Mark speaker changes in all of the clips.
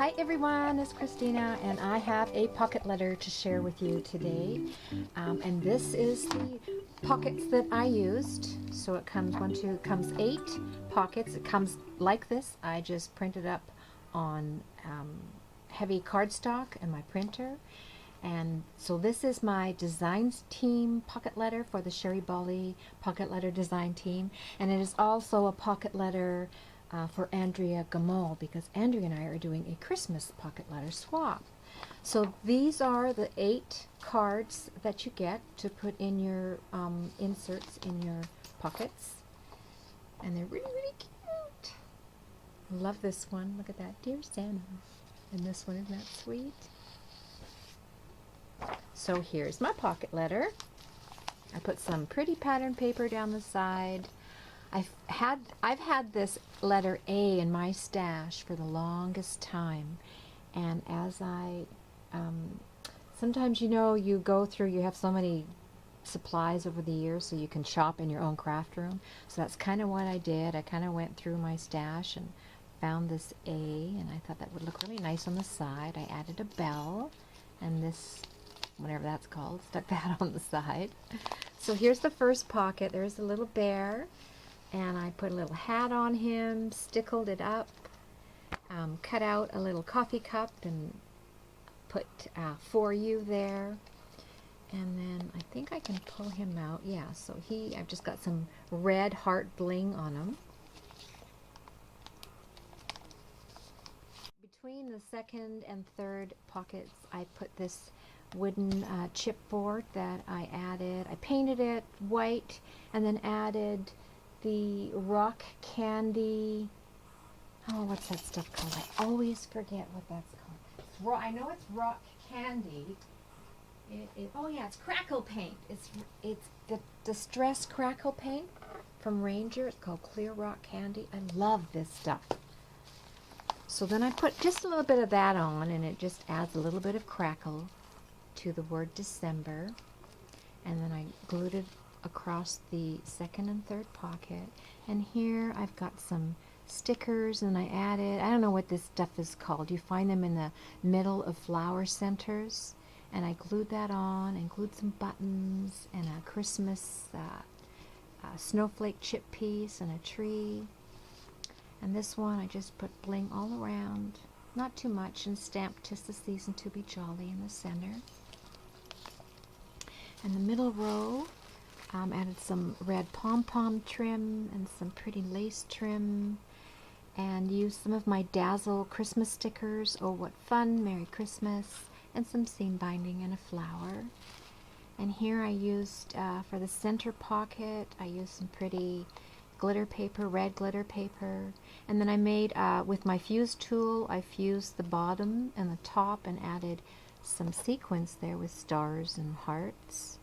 Speaker 1: Hi everyone, it's Christina and I have a pocket letter to share with you today. And this is the pockets that I used. So it comes comes 8 pockets. It comes like this. I just printed up on heavy cardstock and my printer. And so this is my designs team pocket letter for the Sherry Bolly pocket letter design team. And it is also a pocket letter for Andrea Gamol, because Andrea and I are doing a Christmas pocket letter swap. So these are the 8 cards that you get to put in your inserts in your pockets. And they're really, really cute. I love this one. Look at that. Dear Santa. And this one, isn't that sweet? So here's my pocket letter. I put some pretty pattern paper down the side. I've had this letter A in my stash for the longest time, and as I sometimes, you know, you go through, you have so many supplies over the years so you can shop in your own craft room. So that's kind of what I did. I kind of went through my stash and found this A, and I thought that would look really nice on the side. I added a bell and this, whatever that's called, stuck that on the side. So here's the first pocket. There's a little bear. And I put a little hat on him, stickled it up, cut out a little coffee cup and put for you there. And then I think I can pull him out. Yeah, so I've just got some red heart bling on him. Between the second and third pockets, I put this wooden chipboard that I added. I painted it white and then added the rock candy, oh, what's that stuff called? I always forget what that's called. I know it's rock candy. Oh yeah, it's crackle paint. It's the distress crackle paint from Ranger. It's called Clear Rock Candy. I love this stuff. So then I put just a little bit of that on, and it just adds a little bit of crackle to the word December. And then I glued it across the second and third pocket, and here I've got some stickers, and I don't know what this stuff is called. You find them in the middle of flower centers, and I glued that on and glued some buttons and a Christmas snowflake chip piece and a tree. And this one I just put bling all around, not too much, and stamped "'Tis the Season to be Jolly" in the center. And the middle row, added some red pom-pom trim and some pretty lace trim, and used some of my Dazzle Christmas stickers, "Oh What Fun, Merry Christmas," and some seam binding and a flower. And here I used, for the center pocket, I used some pretty glitter paper, red glitter paper, and then I made, with my fuse tool, I fused the bottom and the top and added some sequins there with stars and hearts.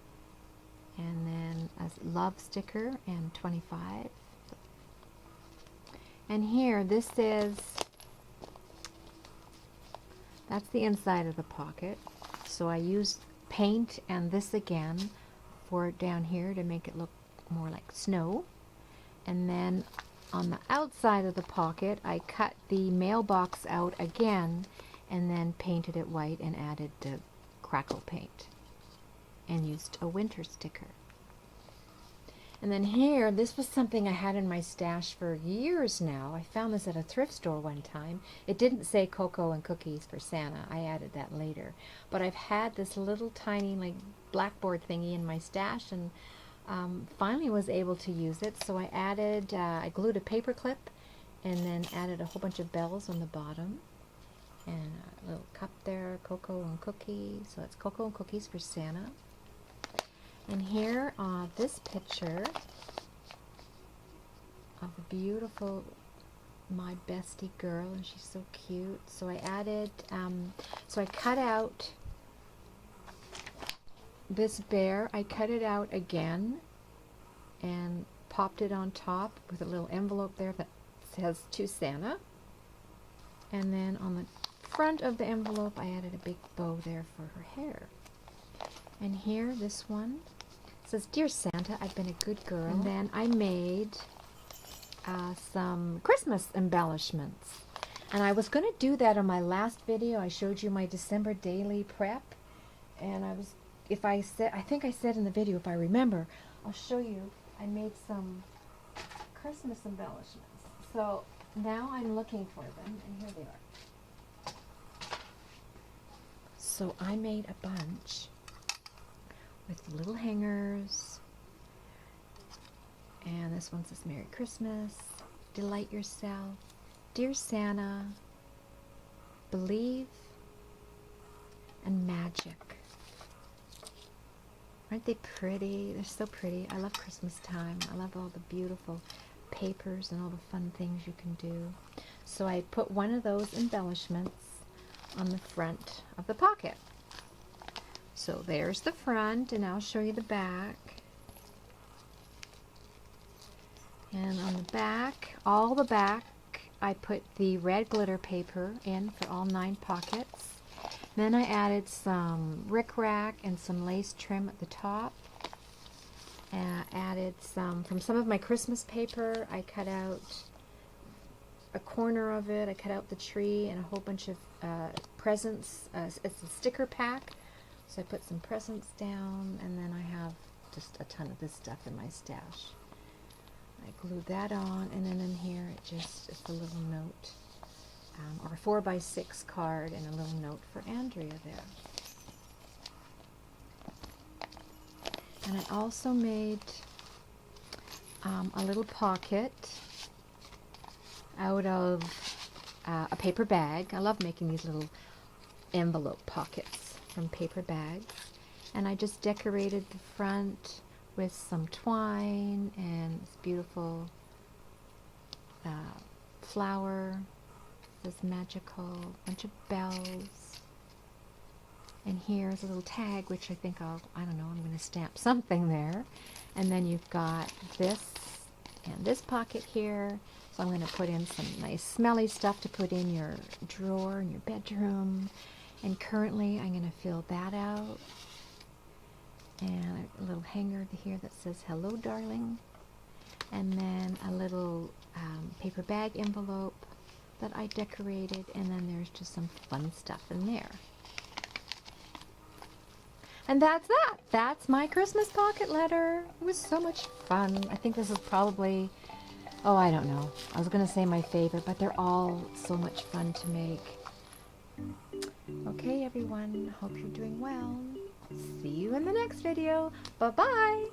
Speaker 1: And then a love sticker and 25. And here, that's the inside of the pocket. So I used paint and this again for down here to make it look more like snow. And then on the outside of the pocket, I cut the mailbox out again and then painted it white and added the crackle paint and used a winter sticker. And then here, this was something I had in my stash for years now. I found this at a thrift store one time. It didn't say cocoa and cookies for Santa. I added that later. But I've had this little tiny like blackboard thingy in my stash, and finally was able to use it. So I glued a paper clip and then added a whole bunch of bells on the bottom. And a little cup there, cocoa and cookies. So that's cocoa and cookies for Santa. And here, this picture of the beautiful, my bestie girl, and she's so cute. So I added, so I cut out this bear. I cut it out again and popped it on top with a little envelope there that says "To Santa." And then on the front of the envelope, I added a big bow there for her hair. And here, this one says, "Dear Santa, I've been a good girl." And then I made some Christmas embellishments. And I was going to do that on my last video. I showed you my December daily prep. And I think I said in the video, if I remember, I'll show you, I made some Christmas embellishments. So now I'm looking for them, and here they are. So I made a bunch with little hangers. And this one says Merry Christmas, Delight Yourself, Dear Santa, Believe, and Magic. Aren't they pretty? They're so pretty. I love Christmas time. I love all the beautiful papers and all the fun things you can do. So I put one of those embellishments on the front of the pocket. So there's the front, and I'll show you the back. And on the back, all the back, I put the red glitter paper in for all 9 pockets. Then I added some rickrack and some lace trim at the top. And I added from some of my Christmas paper, I cut out a corner of it. I cut out the tree and a whole bunch of presents. It's a sticker pack. So I put some presents down, and then I have just a ton of this stuff in my stash. I glued that on, and then in here it's a little note, or a 4x6 card, and a little note for Andrea there. And I also made a little pocket out of a paper bag. I love making these little envelope pockets from paper bags. And I just decorated the front with some twine and this beautiful flower, this magical bunch of bells. And here's a little tag, which I think I don't know, I'm going to stamp something there. And then you've got this and this pocket here. So I'm going to put in some nice smelly stuff to put in your drawer in your bedroom. And currently I'm going to fill that out. And a little hanger here that says hello darling, and then a little paper bag envelope that I decorated, and then there's just some fun stuff in there. And that's that. That's my Christmas pocket letter. It was so much fun. I think this is probably, oh, I don't know, I was going to say my favorite, but they're all so much fun to make. Okay everyone, hope you're doing well. See you in the next video. Bye-bye.